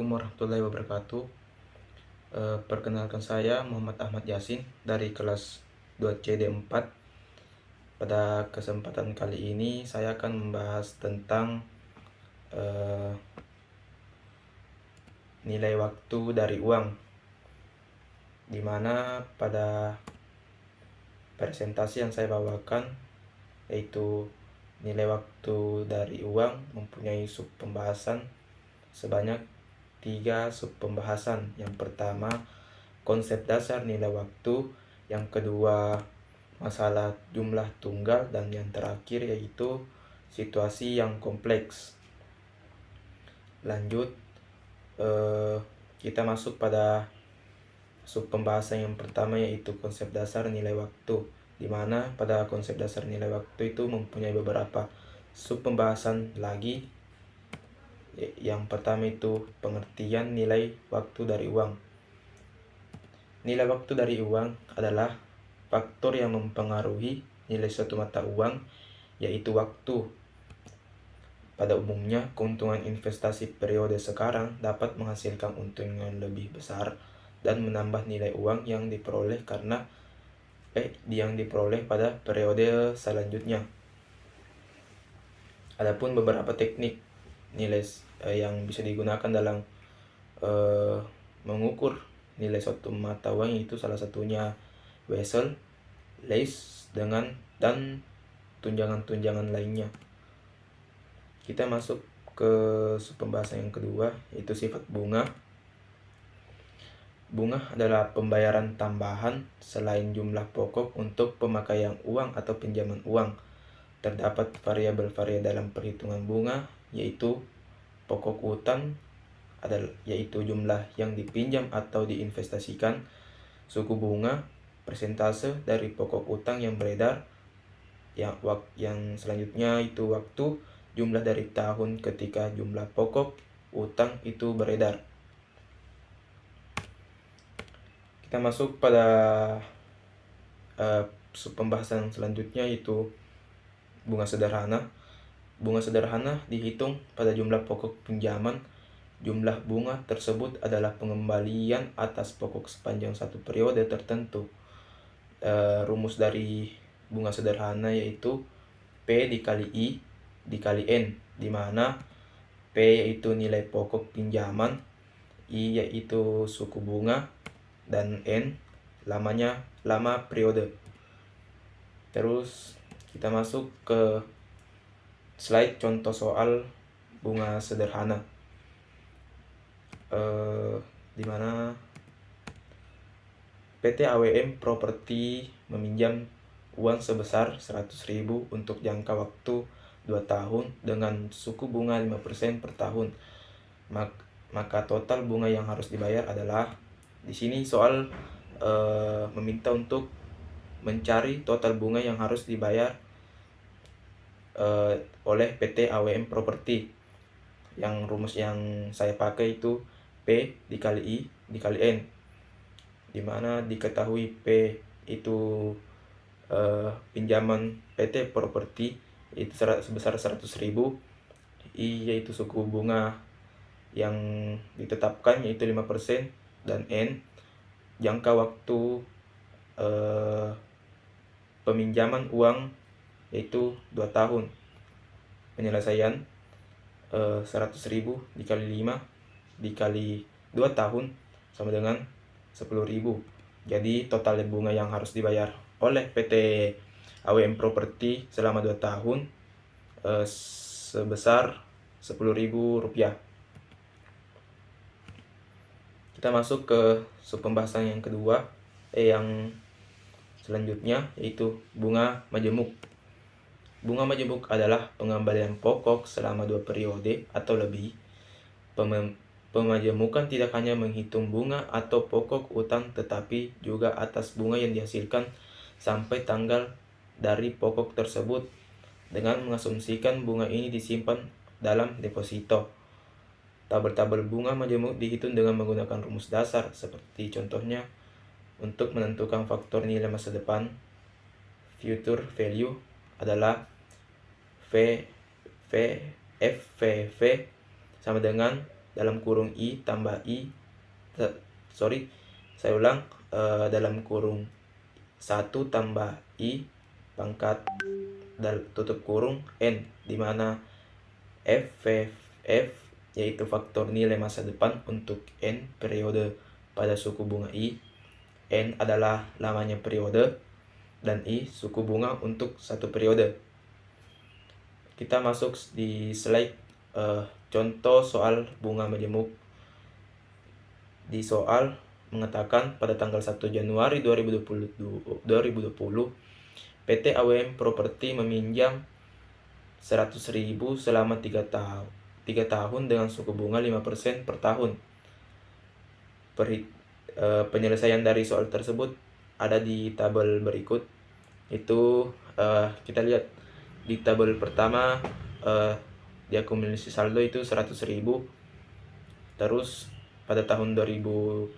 Assalamualaikum warahmatullahi wabarakatuh. Perkenalkan saya Muhammad Ahmad Yasin dari kelas 2CD4. Pada kesempatan kali ini saya akan membahas tentang nilai waktu dari uang, dimana pada presentasi yang saya bawakan yaitu nilai waktu dari uang mempunyai sub pembahasan sebanyak 3 sub pembahasan. Yang pertama, konsep dasar nilai waktu. Yang kedua, masalah jumlah tunggal. Dan yang terakhir yaitu situasi yang kompleks. Lanjut, kita masuk pada sub pembahasan yang pertama, yaitu konsep dasar nilai waktu, di mana pada konsep dasar nilai waktu itu mempunyai beberapa sub pembahasan lagi. Yang pertama itu pengertian nilai waktu dari uang. Nilai waktu dari uang adalah faktor yang mempengaruhi nilai suatu mata uang, yaitu waktu. Pada umumnya, keuntungan investasi periode sekarang dapat menghasilkan untungan lebih besar dan menambah nilai uang yang diperoleh pada periode selanjutnya. Adapun beberapa teknik nilai yang bisa digunakan dalam mengukur nilai suatu mata uang, itu salah satunya Wessel, Leys, dan tunjangan-tunjangan lainnya. Kita masuk ke pembahasan yang kedua, yaitu sifat bunga. Bunga adalah pembayaran tambahan selain jumlah pokok untuk pemakaian uang atau pinjaman uang. Terdapat variabel-variabel dalam perhitungan bunga, yaitu pokok utang, yaitu jumlah yang dipinjam atau diinvestasikan, suku bunga, persentase dari pokok utang yang beredar, yang selanjutnya itu waktu, jumlah dari tahun ketika jumlah pokok utang itu beredar. Kita masuk pada pembahasan selanjutnya, yaitu bunga sederhana. Bunga sederhana dihitung pada jumlah pokok pinjaman. Jumlah bunga tersebut adalah pengembalian atas pokok sepanjang satu periode tertentu. Rumus dari bunga sederhana yaitu P dikali I dikali N, di mana P yaitu nilai pokok pinjaman, I yaitu suku bunga, dan N lama periode. Terus kita masuk ke slide contoh soal bunga sederhana, di mana PT AWM Properti meminjam uang sebesar 100.000 untuk jangka waktu 2 tahun dengan suku bunga 5% per tahun. Maka total bunga yang harus dibayar adalah, di sini soal meminta untuk mencari total bunga yang harus dibayar oleh PT AWM Properti. Yang rumus yang saya pakai itu P dikali I dikali N, dimana diketahui P itu pinjaman PT Properti itu sebesar 100.000, I yaitu suku bunga yang ditetapkan yaitu 5%, dan N jangka waktu peminjaman uang yaitu 2 tahun. Penyelesaian 100.000 dikali 5 dikali 2 tahun sama dengan 10.000. Jadi total bunga yang harus dibayar oleh PT AWM Properti selama 2 tahun sebesar Rp10.000. Kita masuk ke pembahasan yang kedua, yang selanjutnya, yaitu bunga majemuk. Bunga majemuk adalah pengembalian pokok selama 2 periode atau lebih. Pemajemukan tidak hanya menghitung bunga atau pokok utang, tetapi juga atas bunga yang dihasilkan sampai tanggal dari pokok tersebut, dengan mengasumsikan bunga ini disimpan dalam deposito. Tabel-tabel bunga majemuk dihitung dengan menggunakan rumus dasar, seperti contohnya untuk menentukan faktor nilai masa depan, future value, adalah FVV sama dengan dalam kurung I tambah I, saya ulang, dalam kurung 1 tambah I pangkat tutup kurung N, di mana F yaitu faktor nilai masa depan untuk N periode pada suku bunga I, N adalah lamanya periode, dan I suku bunga untuk satu periode. Kita masuk di slide contoh soal bunga majemuk. Di soal mengatakan pada tanggal 1 Januari 2020 PT AWM Properti meminjam 100.000 selama 3 tahun dengan suku bunga 5% per tahun. Penyelesaian dari soal tersebut ada di tabel berikut. Itu kita lihat di tabel pertama, di akumulasi saldo itu 100.000. Terus pada tahun 2020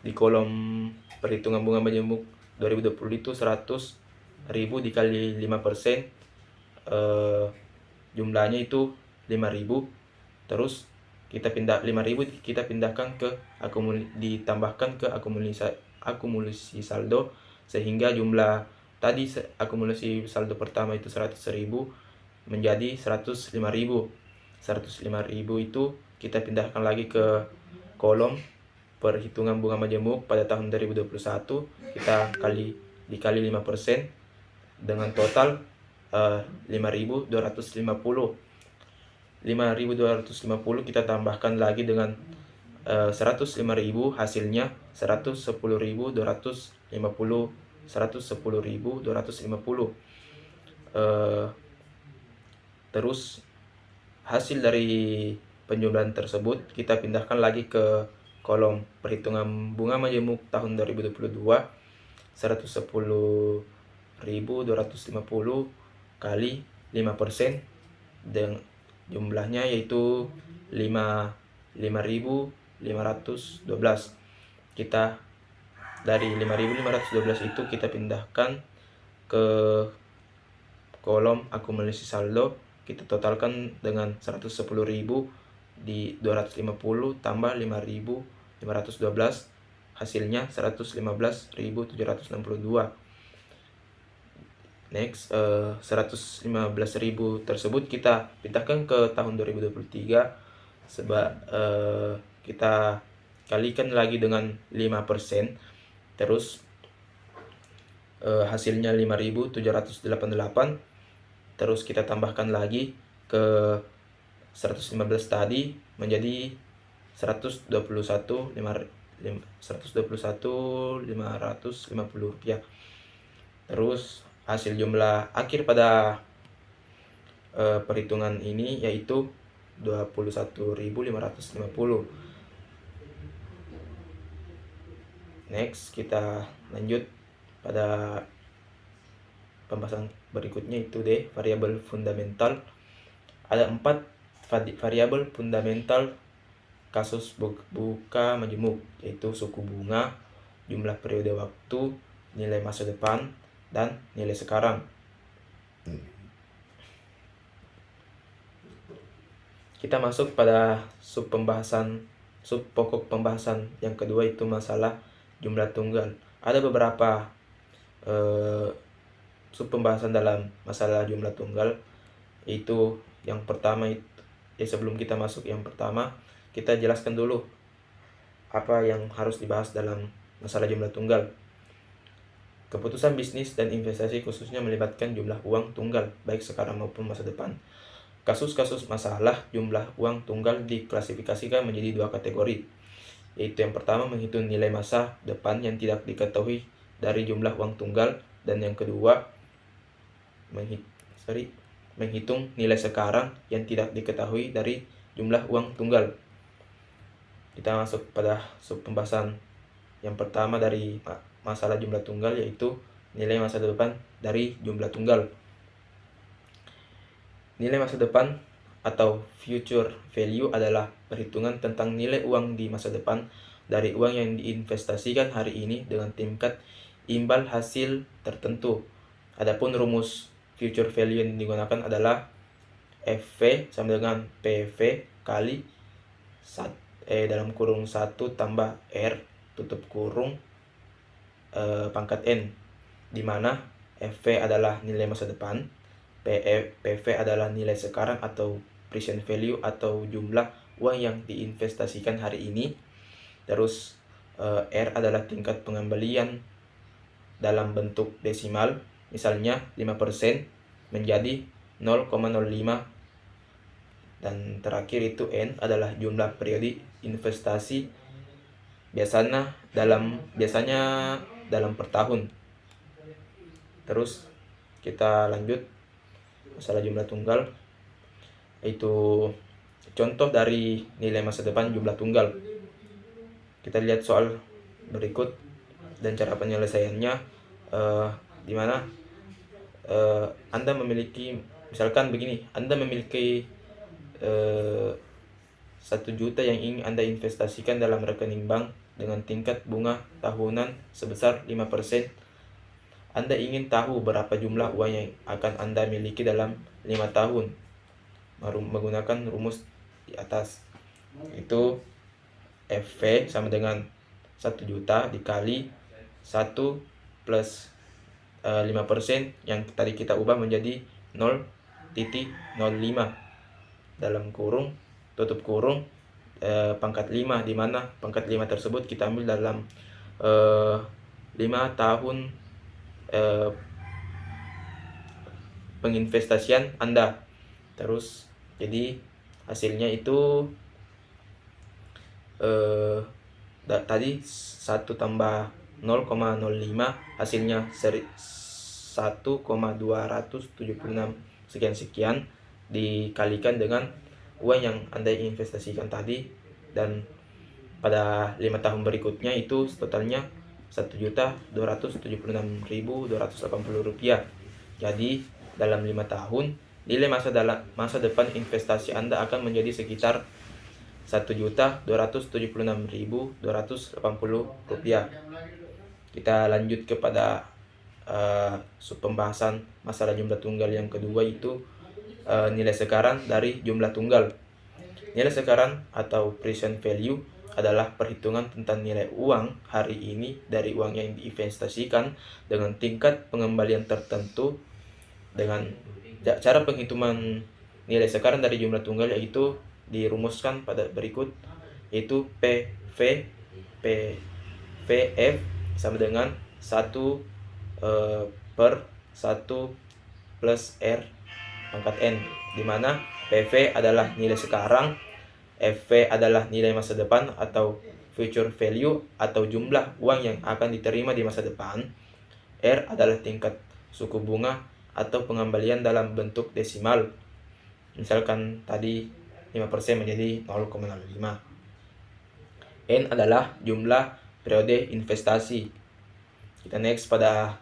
di kolom perhitungan bunga majemuk 2020 itu 100.000 dikali 5%, jumlahnya itu 5.000. Terus kita 5.000 kita pindahkan ke ditambahkan ke akumulasi saldo, sehingga jumlah tadi akumulasi saldo pertama itu 100.000 menjadi 105.000. 105.000 itu kita pindahkan lagi ke kolom perhitungan bunga majemuk pada tahun 2021, kita dikali 5% dengan total 5.250. 5.250 kita tambahkan lagi dengan 105.000, hasilnya 110.250. Terus hasil dari penjumlahan tersebut kita pindahkan lagi ke kolom perhitungan bunga majemuk tahun 2022, 110.250 kali 5%, dan jumlahnya yaitu 5.512. Kita dari 5.512 itu kita pindahkan ke kolom akumulasi saldo, kita totalkan dengan 110.000 di 250 tambah 5.512, hasilnya 115.762. Next, 115.000 tersebut kita pindahkan ke tahun 2023, kita kalikan lagi dengan 5%, terus hasilnya 5.788. terus kita tambahkan lagi ke 115 tadi menjadi 121.550 rupiah. Terus hasil jumlah akhir pada perhitungan ini yaitu 21.550. Next, kita lanjut pada pembahasan berikutnya, itu deh variabel fundamental. Ada 4 variabel fundamental kasus buka majemuk, yaitu suku bunga, jumlah periode waktu, nilai masa depan, dan nilai sekarang. Kita masuk pada sub pokok pembahasan yang kedua, itu masalah jumlah tunggal. Ada beberapa sub pembahasan dalam masalah jumlah tunggal, yaitu yang pertama sebelum kita masuk yang pertama, kita jelaskan dulu apa yang harus dibahas dalam masalah jumlah tunggal. Keputusan bisnis dan investasi khususnya melibatkan jumlah uang tunggal baik sekarang maupun masa depan. Kasus-kasus masalah jumlah uang tunggal diklasifikasikan menjadi 2 kategori, yaitu yang pertama menghitung nilai masa depan yang tidak diketahui dari jumlah uang tunggal, dan yang kedua menghitung nilai sekarang yang tidak diketahui dari jumlah uang tunggal. Kita masuk pada sub pembahasan yang pertama dari masalah jumlah tunggal, yaitu nilai masa depan dari jumlah tunggal. Nilai masa depan atau future value adalah perhitungan tentang nilai uang di masa depan dari uang yang diinvestasikan hari ini dengan tingkat imbal hasil tertentu. Adapun rumus future value yang digunakan adalah FV sama dengan PV kali dalam kurung 1 tambah R tutup kurung pangkat N, di mana FV adalah nilai masa depan, PV adalah nilai sekarang atau present value atau jumlah uang yang diinvestasikan hari ini. Terus R adalah tingkat pengembalian dalam bentuk desimal, misalnya 5% menjadi 0,05. Dan terakhir itu N adalah jumlah periode investasi biasanya dalam per tahun. Terus kita lanjut masalah jumlah tunggal, yaitu contoh dari nilai masa depan jumlah tunggal. Kita lihat soal berikut dan cara penyelesaiannya, di mana Anda memiliki, misalkan begini, Anda memiliki 1 juta yang ingin Anda investasikan dalam rekening bank dengan tingkat bunga tahunan sebesar 5%. Anda ingin tahu berapa jumlah uang yang akan Anda miliki dalam 5 tahun menggunakan rumus di atas. Itu FV sama dengan 1 juta dikali 1 plus 5% yang tadi kita ubah menjadi 0,05 dalam kurung tutup kurung pangkat 5, di mana pangkat 5 tersebut kita ambil dalam 5 tahun penginvestasian Anda. Terus jadi hasilnya itu tadi 1 tambah 0,05 hasilnya 1,276 sekian dikalikan dengan uang yang Anda investasikan tadi, dan pada 5 tahun berikutnya itu totalnya Rp1.276.280. Jadi dalam 5 tahun nilai masa depan investasi Anda akan menjadi sekitar Rp1.276.280. Kita lanjut kepada pembahasan masalah jumlah tunggal yang kedua, itu nilai sekarang dari jumlah tunggal. Nilai sekarang atau present value adalah perhitungan tentang nilai uang hari ini dari uang yang diinvestasikan dengan tingkat pengembalian tertentu. Dengan cara penghitungan nilai sekarang dari jumlah tunggal yaitu dirumuskan pada berikut, yaitu PVF sama dengan 1 per 1 plus R pangkat N, di mana PV adalah nilai sekarang, FV adalah nilai masa depan atau future value atau jumlah uang yang akan diterima di masa depan, R adalah tingkat suku bunga atau pengembalian dalam bentuk desimal, misalkan tadi 5% menjadi 0,05. N adalah jumlah periode investasi. Kita next pada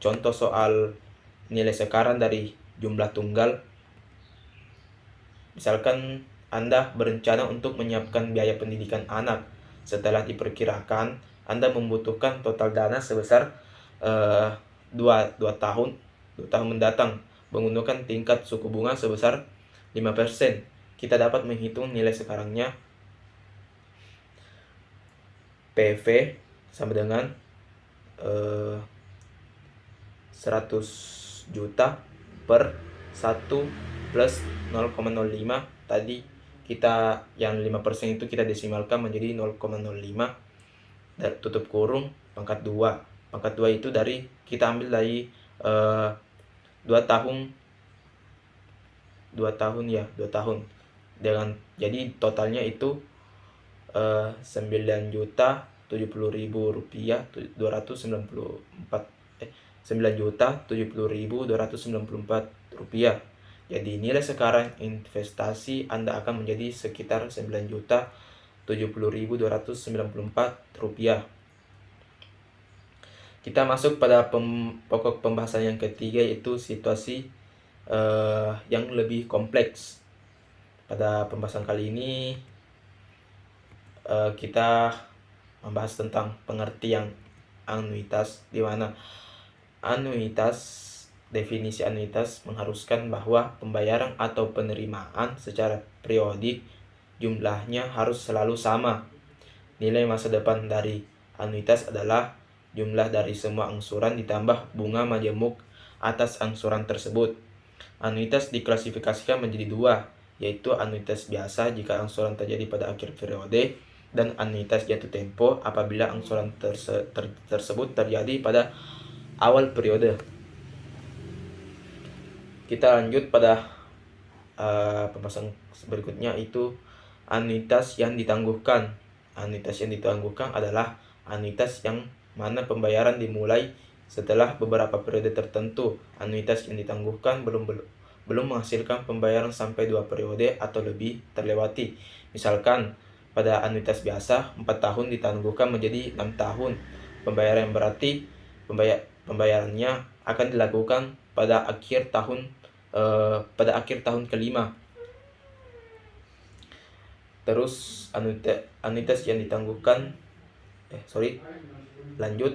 contoh soal nilai sekarang dari jumlah tunggal. Misalkan Anda berencana untuk menyiapkan biaya pendidikan anak. Setelah diperkirakan Anda membutuhkan total dana sebesar 2 tahun mendatang menggunakan tingkat suku bunga sebesar 5%. Kita dapat menghitung nilai sekarangnya. PV sama dengan 100 juta per 1 plus 0,05. Tadi kita yang 5% itu kita desimalkan menjadi 0,05 dan tutup kurung pangkat 2. Pangkat 2 itu dari kita ambil dari 2 tahun dengan jadi totalnya itu 9.070.294 rupiah. Jadi nilai sekarang investasi Anda akan menjadi sekitar 9.070.294 rupiah. Kita masuk pada pokok pembahasan yang ketiga, yaitu situasi yang lebih kompleks. Pada pembahasan kali ini kita membahas tentang pengertian anuitas, di mana definisi anuitas mengharuskan bahwa pembayaran atau penerimaan secara periodik jumlahnya harus selalu sama. Nilai masa depan dari anuitas adalah jumlah dari semua angsuran ditambah bunga majemuk atas angsuran tersebut. Anuitas diklasifikasikan menjadi dua, yaitu anuitas biasa jika angsuran terjadi pada akhir periode, dan anuitas jatuh tempo apabila angsuran tersebut terjadi pada awal periode. Kita lanjut pada pembahasan berikutnya, itu anuitas yang ditangguhkan. Anuitas yang ditangguhkan adalah anuitas yang mana pembayaran dimulai setelah beberapa periode tertentu. Anuitas yang ditangguhkan belum menghasilkan pembayaran sampai 2 periode atau lebih terlewati. Misalkan pada anuitas biasa 4 tahun ditangguhkan menjadi 6 tahun. Pembayaran yang berarti pembayarannya akan dilakukan pada akhir tahun kelima. Terus anuitas yang ditangguhkan lanjut,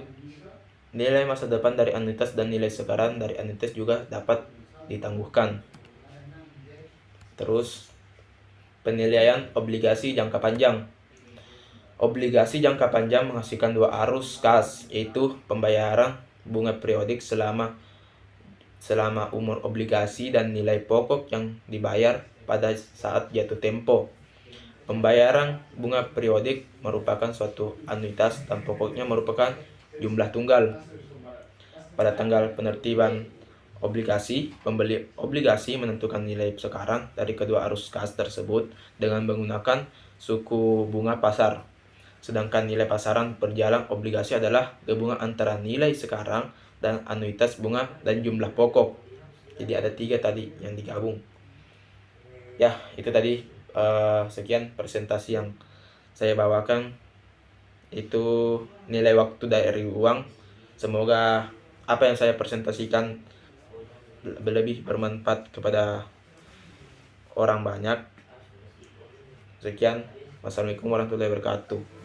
nilai masa depan dari anuitas dan nilai sekarang dari anuitas juga dapat ditangguhkan. Terus penilaian obligasi jangka panjang. Obligasi jangka panjang menghasilkan 2 arus kas, yaitu pembayaran bunga periodik selama umur obligasi dan nilai pokok yang dibayar pada saat jatuh tempo. Pembayaran bunga periodik merupakan suatu anuitas dan pokoknya merupakan jumlah tunggal. Pada tanggal penertiban obligasi, pembeli obligasi menentukan nilai sekarang dari kedua arus kas tersebut dengan menggunakan suku bunga pasar. Sedangkan nilai pasaran berjalan obligasi adalah gabungan antara nilai sekarang dan anuitas bunga dan jumlah pokok. Jadi ada 3 tadi yang digabung. Ya, itu tadi sekian presentasi yang saya bawakan. Itu nilai waktu dari uang. Semoga apa yang saya presentasikan lebih bermanfaat kepada orang banyak. Sekian. Wassalamualaikum warahmatullahi wabarakatuh.